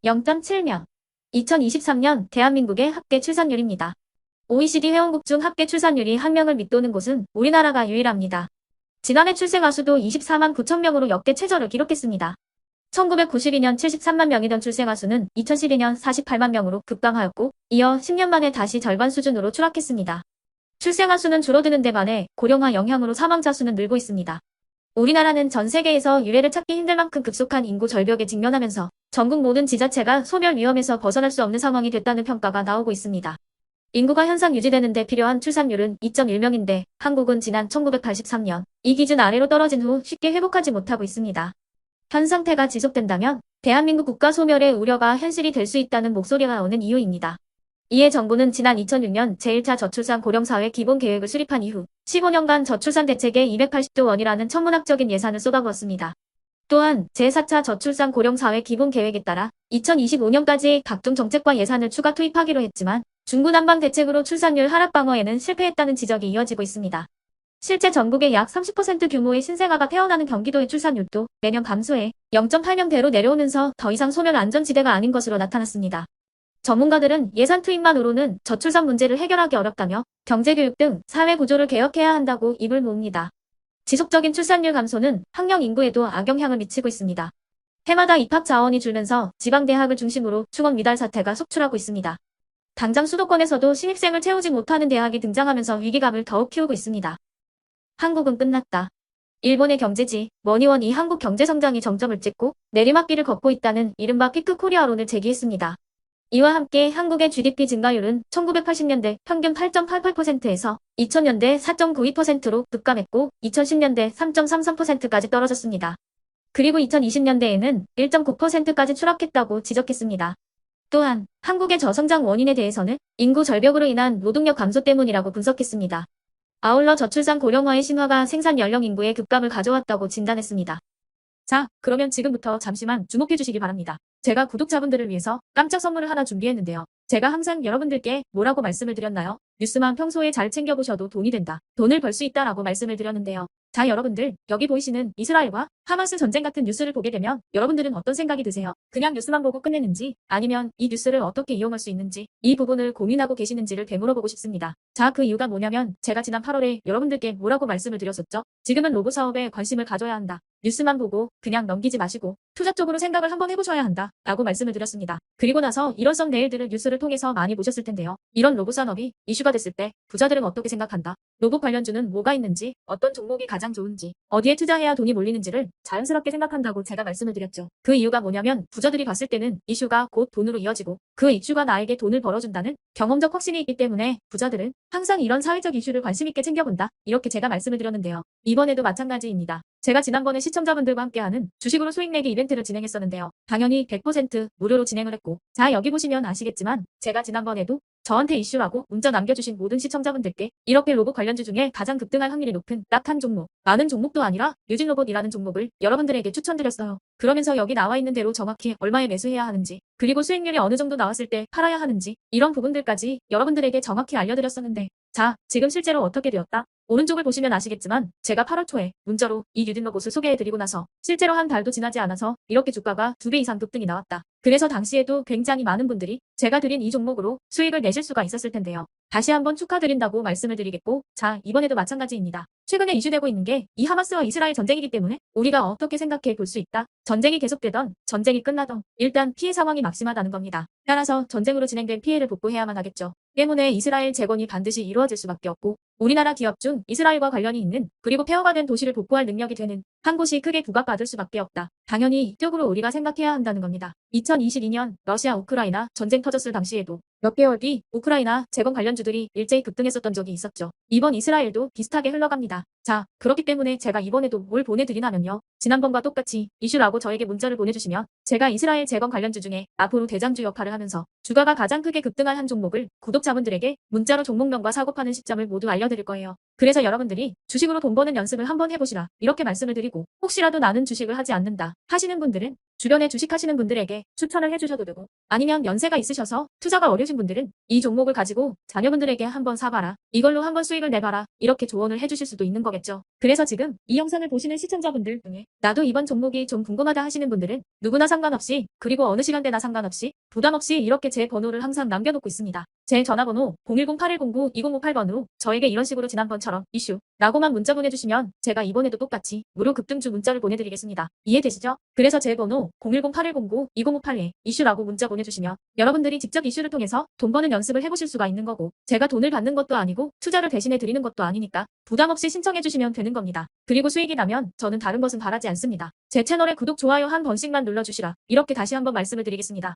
0.7명. 2023년 대한민국의 합계 출산율입니다. OECD 회원국 중 합계 출산율이 1명을 밑도는 곳은 우리나라가 유일합니다. 지난해 출생아 수도 24만 9천 명으로 역대 최저를 기록했습니다. 1992년 73만 명이던 출생아 수는 2012년 48만 명으로 급감하였고, 이어 10년 만에 다시 절반 수준으로 추락했습니다. 출생아 수는 줄어드는 데 반해 고령화 영향으로 사망자 수는 늘고 있습니다. 우리나라는 전 세계에서 유례를 찾기 힘들 만큼 급속한 인구 절벽에 직면하면서 전국 모든 지자체가 소멸 위험에서 벗어날 수 없는 상황이 됐다는 평가가 나오고 있습니다. 인구가 현상 유지되는 데 필요한 출산율은 2.1명인데 한국은 지난 1983년 이 기준 아래로 떨어진 후 쉽게 회복하지 못하고 있습니다. 현 상태가 지속된다면 대한민국 국가 소멸의 우려가 현실이 될 수 있다는 목소리가 나오는 이유입니다. 이에 정부는 지난 2006년 제1차 저출산 고령사회 기본계획을 수립한 이후 15년간 저출산 대책에 280조 원이라는 천문학적인 예산을 쏟아부었습니다. 또한 제4차 저출산 고령사회 기본계획에 따라 2025년까지 각종 정책과 예산을 추가 투입하기로 했지만 중구난방 대책으로 출산율 하락 방어에는 실패했다는 지적이 이어지고 있습니다. 실제 전국의 약 30% 규모의 신생아가 태어나는 경기도의 출산율도 매년 감소해 0.8명대로 내려오면서 더 이상 소멸 안전지대가 아닌 것으로 나타났습니다. 전문가들은 예산 투입만으로는 저출산 문제를 해결하기 어렵다며 경제교육 등 사회 구조를 개혁해야 한다고 입을 모읍니다. 지속적인 출산율 감소는 학령 인구에도 악영향을 미치고 있습니다. 해마다 입학 자원이 줄면서 지방대학을 중심으로 충원 미달 사태가 속출하고 있습니다. 당장 수도권에서도 신입생을 채우지 못하는 대학이 등장하면서 위기감을 더욱 키우고 있습니다. 한국은 끝났다. 일본의 경제지 머니원이 한국 경제 성장이 정점을 찍고 내리막길을 걷고 있다는 이른바 피크 코리아론을 제기했습니다. 이와 함께 한국의 GDP 증가율은 1980년대 평균 8.88%에서 2000년대 4.92%로 급감했고 2010년대 3.33%까지 떨어졌습니다. 그리고 2020년대에는 1.9%까지 추락했다고 지적했습니다. 또한 한국의 저성장 원인에 대해서는 인구 절벽으로 인한 노동력 감소 때문이라고 분석했습니다. 아울러 저출산 고령화의 신화가 생산 연령 인구의 급감을 가져왔다고 진단했습니다. 자, 그러면 지금부터 잠시만 주목해 주시기 바랍니다. 제가 구독자분들을 위해서 깜짝 선물을 하나 준비했는데요. 제가 항상 여러분들께 뭐라고 말씀을 드렸나요? 뉴스만 평소에 잘 챙겨보셔도 돈이 된다. 돈을 벌 수 있다라고 말씀을 드렸는데요. 자, 여러분들, 여기 보이시는 이스라엘과 하마스 전쟁 같은 뉴스를 보게 되면 여러분들은 어떤 생각이 드세요? 그냥 뉴스만 보고 끝내는지 아니면 이 뉴스를 어떻게 이용할 수 있는지 이 부분을 고민하고 계시는지를 되물어보고 싶습니다. 자, 그 이유가 뭐냐면 제가 지난 8월에 여러분들께 뭐라고 말씀을 드렸었죠? 지금은 로봇 사업에 관심을 가져야 한다. 뉴스만 보고 그냥 넘기지 마시고 투자 쪽으로 생각을 한번 해보셔야 한다 라고 말씀을 드렸습니다. 그리고 나서 이런 썸네일들을 뉴스를 통해서 많이 보셨을 텐데요. 이런 로봇 산업이 이슈가 됐을 때 부자들은 어떻게 생각한다? 로봇 관련주는 뭐가 있는지, 어떤 종목이 가장 좋은지, 어디에 투자해야 돈이 몰리는지를 자연스럽게 생각한다고 제가 말씀을 드렸죠. 그 이유가 뭐냐면 부자들이 봤을 때는 이슈가 곧 돈으로 이어지고 그 이슈가 나에게 돈을 벌어준다는 경험적 확신이 있기 때문에 부자들은 항상 이런 사회적 이슈를 관심 있게 챙겨본다. 이렇게 제가 말씀을 드렸는데요. 이번에도 마찬가지입니다. 제가 지난번에 시청자분들과 함께하는 주식으로 수익 내기 이벤트를 진행했었는데요. 당연히 100% 무료로 진행을 했고, 자, 여기 보시면 아시겠지만 제가 지난번에도 저한테 이슈라고 문자 남겨주신 모든 시청자분들께 이렇게 로봇 관련주 중에 가장 급등할 확률이 높은 딱 한 종목, 많은 종목도 아니라 유진로봇이라는 종목을 여러분들에게 추천드렸어요. 그러면서 여기 나와 있는 대로 정확히 얼마에 매수해야 하는지, 그리고 수익률이 어느 정도 나왔을 때 팔아야 하는지 이런 부분들까지 여러분들에게 정확히 알려드렸었는데, 자, 지금 실제로 어떻게 되었다? 오른쪽을 보시면 아시겠지만 제가 8월 초에 문자로 이 유진로봇을 소개해드리고 나서 실제로 한 달도 지나지 않아서 이렇게 주가가 2배 이상 급등이 나왔다. 그래서 당시에도 굉장히 많은 분들이 제가 드린 이 종목으로 수익을 내실 수가 있었을 텐데요. 다시 한번 축하드린다고 말씀을 드리겠고, 자, 이번에도 마찬가지입니다. 최근에 이슈되고 있는 게 이 하마스와 이스라엘 전쟁이기 때문에 우리가 어떻게 생각해 볼 수 있다. 전쟁이 계속되던 전쟁이 끝나던 일단 피해 상황이 막심하다는 겁니다. 따라서 전쟁으로 진행된 피해를 복구해야만 하겠죠. 때문에 이스라엘 재건이 반드시 이루어질 수밖에 없고 우리나라 기업 중 이스라엘과 관련이 있는 그리고 폐허가 된 도시를 복구할 능력이 되는 한 곳이 크게 부각받을 수밖에 없다. 당연히 이쪽으로 우리가 생각해야 한다는 겁니다. 2022년 러시아 우크라이나 전쟁 터졌을 당시에도 몇 개월 뒤 우크라이나 재건 관련주들이 일제히 급등했었던 적이 있었죠. 이번 이스라엘도 비슷하게 흘러갑니다. 자, 그렇기 때문에 제가 이번에도 뭘 보내드리냐면요. 지난번과 똑같이 이슈라고 저에게 문자를 보내주시면 제가 이스라엘 재건 관련주 중에 앞으로 대장주 역할을 하면서 주가가 가장 크게 급등할 한 종목을 구독자분들에게 문자로 종목명과 사고파는 시점을 모두 알려드릴 거예요. 그래서 여러분들이 주식으로 돈 버는 연습을 한번 해보시라 이렇게 말씀을 드리고, 혹시라도 나는 주식을 하지 않는다 하시는 분들은 주변에 주식하시는 분들에게 추천을 해주셔도 되고, 아니면 연세가 있으셔서 투자가 어려우신 분들은 이 종목을 가지고 자녀분들에게 한번 사봐라, 이걸로 한번 수익을 내봐라 이렇게 조언을 해주실 수도 있는 거고요. 거겠죠. 그래서 지금 이 영상을 보시는 시청자분들 중에 나도 이번 종목이 좀 궁금하다 하시는 분들은 누구나 상관없이 그리고 어느 시간대나 상관없이 부담 없이 이렇게 제 번호를 항상 남겨놓고 있습니다. 제 전화번호 010-8109-2058번으로 저에게 이런 식으로 지난번처럼 이슈라고만 문자 보내주시면 제가 이번에도 똑같이 무료 급등주 문자를 보내드리겠습니다. 이해되시죠? 그래서 제 번호 010-8109-2058에 이슈라고 문자 보내주시면 여러분들이 직접 이슈를 통해서 돈 버는 연습을 해보실 수가 있는 거고 제가 돈을 받는 것도 아니고 투자를 대신해 드리는 것도 아니니까 부담 없이 신청해 주시면 되는 겁니다. 그리고 수익이 나면 저는 다른 것은 바라지 않습니다. 제 채널에 구독, 좋아요 한 번씩만 눌러주시라. 이렇게 다시 한번 말씀을 드리겠습니다.